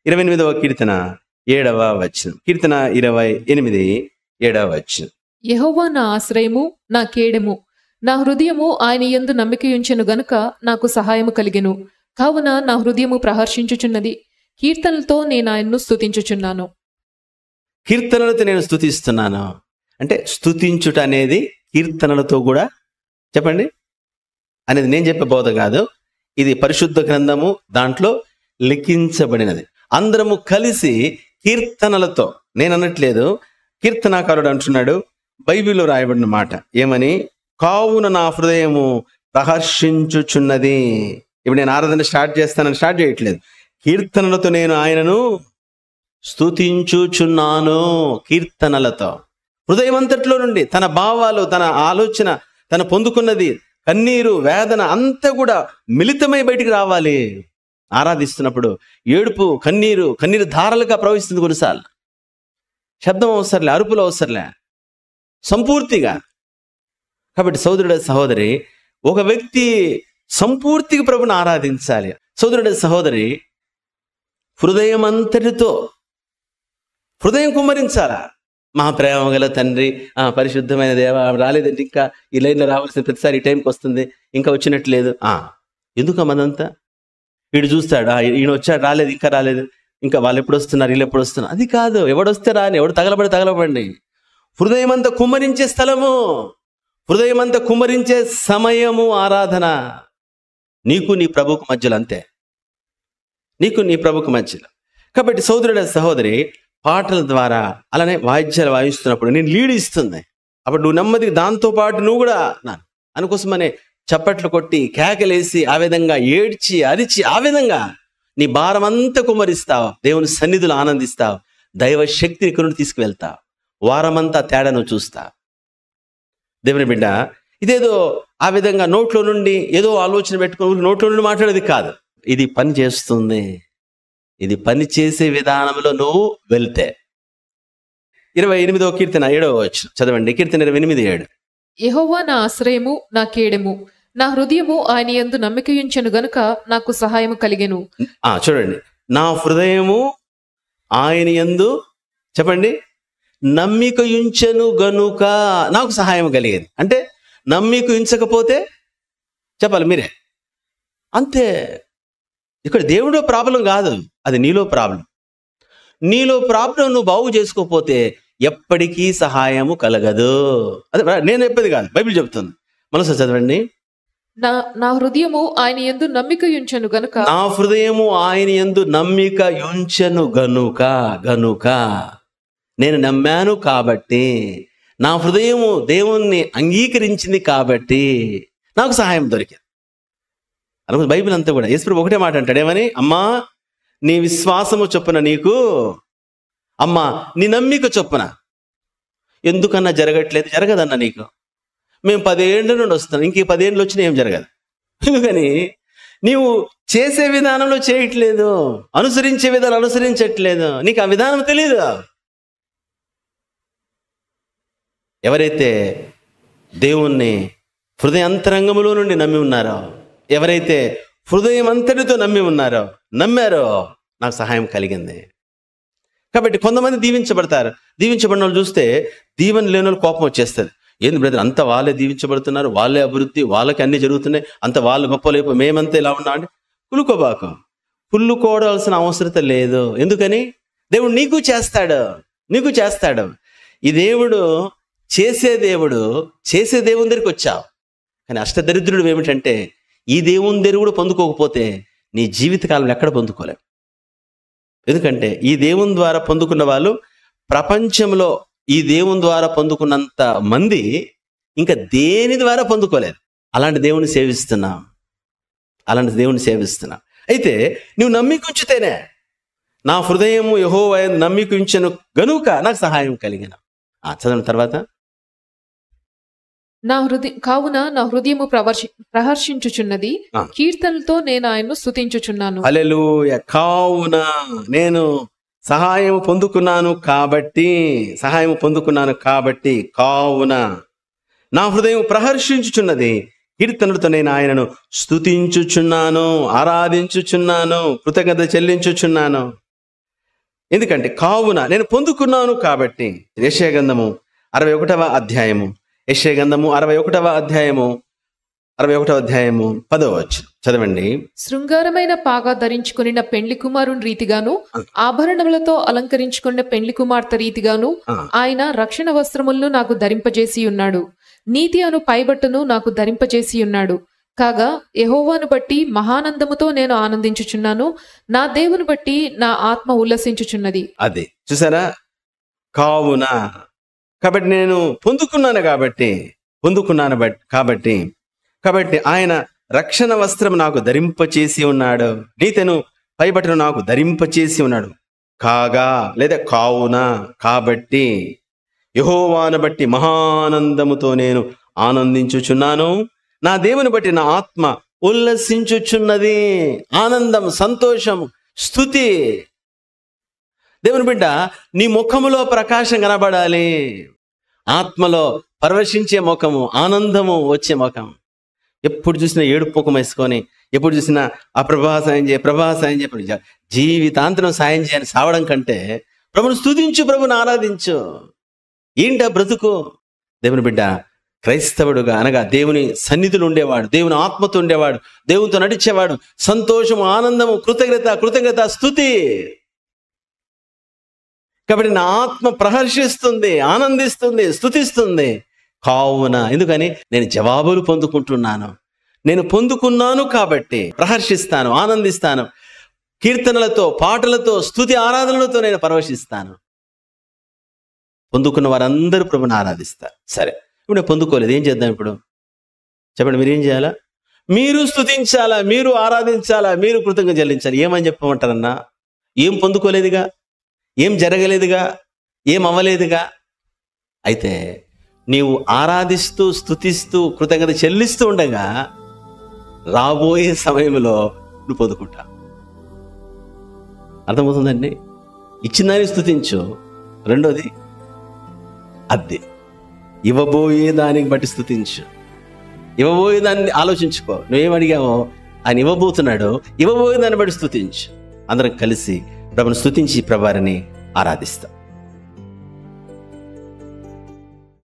28వ కీర్తన 7వ వచనం. కీర్తన 28 7వ వచనం. యెహోవా నా ఆశ్రయము, నా కేడెము, నా హృదయము ఆయన యందు నమ్మికయుంచెను గనుక నాకు సహాయము కలిగెను. కావున నా హృదయము ప్రహర్షించుచున్నది, కీర్తనలతో నేను ఆయన్ను స్తుతించుచున్నాను. కీర్తనలతో నేను స్తుతిస్తున్నాను అంటే స్తుతించుట అనేది కీర్తనలతో కూడా చెప్పండి అనేది నేను చెప్పే బోధ కాదు. ఇది పరిశుద్ధ గ్రంథము, దాంట్లో లిఖించబడినది. అందరము కలిసి కీర్తనలతో, నేను అనట్లేదు, కీర్తనాకారుడు అంటున్నాడు, బైబిల్లో రాయబడిన మాట ఏమని, కావున నా హృదయము ప్రహర్షించుచున్నది. ఇప్పుడు నేను ఆరాధన స్టార్ట్ చేస్తానని స్టార్ట్ చేయట్లేదు, కీర్తనలతో నేను ఆయనను స్తుతించుచున్నాను. కీర్తనలతో హృదయం అంతట్లో నుండి తన భావాలు, తన ఆలోచన, తన పొందుకున్నది, కన్నీరు, వేదన అంతా కూడా మిళితమై బయటికి రావాలి. ఆరాధిస్తున్నప్పుడు ఏడుపు, కన్నీరు ధారలుగా ప్రవహిస్తుంది. కొన్నిసార్లు శబ్దం అవసరంలే, అరుపులు అవసరంలే, సంపూర్తిగా. కాబట్టి సోదరుడ సహోదరి, ఒక వ్యక్తి సంపూర్తిగా ప్రభుని ఆరాధించాలి. సోదరుడ సహోదరి, హృదయం అంతటితో హృదయం కుమ్మరించాలా. మా ప్రేమ గల తండ్రి, పరిశుద్ధమైన దేవ, రాలేదంటే ఇంకా ఈ లైన్లో రావాల్సిన ప్రతిసారి ఈ టైంకి వస్తుంది, ఇంకా వచ్చినట్లేదు. ఎందుకు మనంతా వీడు చూస్తాడు, ఈయన వచ్చాడు, రాలేదు, ఇంకా రాలేదు, ఇంకా వాళ్ళు ఎప్పుడు వస్తున్నారు, వీళ్ళు ఎప్పుడు వస్తున్నారు. అది కాదు, ఎవడొస్తే రాని, ఎవడు తగలబడి హృదయం అంతా కుమ్మరించే స్థలము, హృదయం అంతా కుమ్మరించే సమయము ఆరాధన. నీకు నీ ప్రభుకు మధ్యలో, అంతే, నీకు నీ ప్రభుకు మధ్యలో. కాబట్టి సోదరుడ సహోదరి, పాటల ద్వారా అలానే వాయిద్యాలు వాయిస్తున్నప్పుడు నేను లీడ్ ఇస్తుంది. అప్పుడు నువ్వు నెమ్మదిగా దాంతో పాటు నువ్వు కూడా అందుకోసమనే చప్పట్లు కొట్టి కేకలేసి ఆ విధంగా ఏడ్చి అరిచి ఆ విధంగా నీ భారం అంతా కుమ్మరిస్తావు, దేవుని సన్నిధిలో ఆనందిస్తావు, దైవ శక్తిని ఇక్కడ తీసుకువెళ్తావు, వారమంతా తేడా నువ్వు చూస్తావు. దేవుని బిడ్డ, ఇదేదో ఆ విధంగా నోట్లో నుండి ఏదో ఆలోచన పెట్టుకుని నోట్లో నుండి మాట్లాడేది కాదు. ఇది పని చేస్తుంది. ఇది పని చేసే విధానంలో నువ్వు వెళ్తే. 28వ కీర్తన 7వ వచనం చదవండి. కీర్తన 28 7. యెహోవా నా ఆశ్రయము, నా కేడెము, నా హృదయము ఆయన యందు నమ్మికయుంచెను గనుక నాకు సహాయము కలిగెను. చూడండి, నా హృదయము ఆయన యందు చెప్పండి నమ్మికయుంచెను గనుక నాకు సహాయం కలిగేది. అంటే నమ్మిక ఉంచకపోతే చెప్పాలి మీరే, అంతే. ఇక్కడ దేవుడో ప్రాబ్లం కాదు, అది నీలో ప్రాబ్లం. నీలో ప్రాబ్లం నువ్వు బాగు చేసుకోకపోతే ఎప్పటికీ సహాయము కలగదు. అదే నేను చెప్పేది కాదు, బైబిల్ చెప్తుంది. మనసు చదవండి. నా హృదయము ఆయన యందు నమ్మికయుంచెను గనుక, నా హృదయము ఆయన యందు నమ్మికయుంచెను గనుక నేను నమ్మాను కాబట్టి, నా హృదయము దేవుణ్ణి అంగీకరించింది కాబట్టి నాకు సహాయం దొరికింది. అలాగే బైబిల్ అంతా కూడా యేసుప్రభువు ఒకటే మాట అంటాడు, ఏమని, అమ్మా నీ విశ్వాసము చొప్పున నీకు, అమ్మా నీ నమ్మిక చొప్పున. ఎందుకన్నా జరగదన్నా నీకు. మేము 10 ఏళ్ళ నుండి వస్తున్నాం, ఇంక 10 ఏళ్ళు వచ్చినా ఏం జరగదు. ఎందుకని నీవు చేసే విధానంలో చేయట్లేదు, అనుసరించే విధానం అనుసరించట్లేదు, నీకు ఆ విధానం తెలియదు. ఎవరైతే దేవుణ్ణి హృదయాంతరంగములో నుండి నమ్మి ఉన్నారో, ఎవరైతే హృదయం అంతటితో నమ్మారో నాకు సహాయం కలిగింది. కాబట్టి కొంతమంది దీవించబడతారు. దీవించబడిన వాళ్ళు చూస్తే దీవెన లేని వాళ్ళు కోపం వచ్చేస్తుంది. ఏంది బ్రదర్, అంత వాళ్ళే దీవించబడుతున్నారు, వాళ్ళే అభివృద్ధి, వాళ్ళకి అన్ని జరుగుతున్నాయి, అంత వాళ్ళు గొప్ప లేపు, మేమంతా ఇలా ఉన్నాం అంటే కులుకోబాకు. కుళ్ళుకోవాల్సిన అవసరం లేదు. ఎందుకని దేవుడు నీకు చేస్తాడు. ఈ దేవుడు చేసే దేవుని దగ్గరికి వచ్చావు. కానీ అష్టదరిద్రుడు ఏమిటంటే, ఈ దేవుని దేవుడు పొందుకోకపోతే నీ జీవితకాలంలో ఎక్కడ పొందుకోలేవు. ఎందుకంటే ఈ దేవుని ద్వారా పొందుకున్న వాళ్ళు ప్రపంచంలో ఈ దేవుని ద్వారా పొందుకున్నంత మంది ఇంకా దేని ద్వారా పొందుకోలేదు. అలాంటి దేవుని సేవిస్తున్నాం. అయితే నువ్వు నమ్మికుంచితేనే, నా హృదయము యెహోవా నమ్మికుంచెను గనుక నాకు సహాయం కలిగిన. చదవని తర్వాత, కావున నా హృదయము ప్రహర్షించుచున్నది, కీర్తనలతో నేను ఆయన్ను స్తుతించుచున్నాను. హల్లెలూయా. కావున నేను సహాయం పొందుకున్నాను కాబట్టి కావున నా హృదయం ప్రహర్షించుచున్నది, కీర్తనలతో నేను ఆయనను స్తుతించుచున్నాను, ఆరాధించుచున్నాను, కృతజ్ఞత చెల్లించుచున్నాను. ఎందుకంటే కావున నేను పొందుకున్నాను కాబట్టి. యెషయా గ్రంథము 61వ అధ్యాయము, యెషయా గ్రంథము 61వ అధ్యాయము 10వ వచనం చదవండి. శృంగారమైన పాగా ధరించుకున్న పెండ్లి కుమారుని రీతిగాను, ఆభరణములతో అలంకరించుకున్న పెండ్లి కుమార్తె రీతిగాను ఆయన రక్షణ వస్త్రములను నాకు ధరింపజేసి ఉన్నాడు, నీతి అను పైబట్టను నాకు ధరింపజేసి ఉన్నాడు. కాగా యెహోవాను బట్టి మహానందముతో నేను ఆనందించుచున్నాను, నా దేవుని బట్టి నా ఆత్మ ఉల్లసించుచున్నది. అది చూసారా, కావున కాబట్టి నేను పొందుకున్నాను కాబట్టి ఆయన రక్షణ వస్త్రం నాకు ధరింపచేసి ఉన్నాడు, నీతిను పైబట్టను నాకు ధరింపచేసి ఉన్నాడు. కాగా లేదా కావున కాబట్టి యెహోవాను బట్టి మహానందముతో నేను ఆనందించుచున్నాను, నా దేవుని బట్టి నా ఆత్మ ఉల్లసించుచున్నది. ఆనందం, సంతోషం, స్తుతి. దేవుని బిడ్డ, నీ ముఖములో ప్రకాశం కనబడాలి. ఆత్మలో పరవశించే ముఖము, ఆనందము వచ్చే ముఖం. ఎప్పుడు చూసినా ఏడుపు ముఖం వేసుకొని, ఎప్పుడు చూసినా ఆ ప్రభా సాయం చేయ జీవితాంతరం సాయం చేయని సావడం కంటే ప్రభుని స్తుతించు, ప్రభుని ఆరాధించు. ఏంటా బ్రతుకు? దేవుని బిడ్డ, క్రైస్తవుడుగా అనగా దేవుని సన్నిధిలో ఉండేవాడు, దేవుని ఆత్మతో ఉండేవాడు, దేవునితో నడిచేవాడు, సంతోషము, ఆనందము, కృతజ్ఞత, స్తుతి. కాబట్టి నా ఆత్మ ప్రహర్షిస్తుంది, ఆనందిస్తుంది, స్తుతిస్తుంది. కావున ఎందుకని నేను జవాబులు పొందుకుంటున్నాను. నేను పొందుకున్నాను కాబట్టి ప్రహర్షిస్తాను, ఆనందిస్తాను. కీర్తనలతో, పాటలతో, స్తుతి ఆరాధనలతో నేను పరవశిస్తాను. పొందుకున్న వారందరూ ప్రభుని ఆరాధిస్తారు. సరే, ఇప్పుడు నేను పొందుకోలేదు, ఏం చేద్దాం? ఇప్పుడు చెప్పండి, మీరేం చేయాలా? మీరు స్తుతించాలా, మీరు ఆరాధించాలా, మీరు కృతజ్ఞత చెల్లించాలి. ఏమని చెప్పమంటారన్నా? ఏం పొందుకోలేదుగా, ఏం జరగలేదుగా, ఏం అవ్వలేదుగా. అయితే నీవు ఆరాధిస్తూ, స్తుతిస్తూ, కృతజ్ఞత చెల్లిస్తూ ఉండగా రాబోయే సమయంలో నువ్వు పొందుకుంటా. అర్థమవుతుందండి? ఇచ్చిందాన్ని స్తుతించు. రెండోది అద్దె ఇవ్వబోయే దానికి బట్టి స్తుతించు. ఇవ్వబోయే దాన్ని ఆలోచించుకో. నువ్వేం అడిగావో ఆయన ఇవ్వబోతున్నాడు, ఇవ్వబోయే దాన్ని బట్టి స్తుతించు. అందరం కలిసి ప్రభుని స్తుతించి ప్రభువారిని ఆరాధిస్తాం.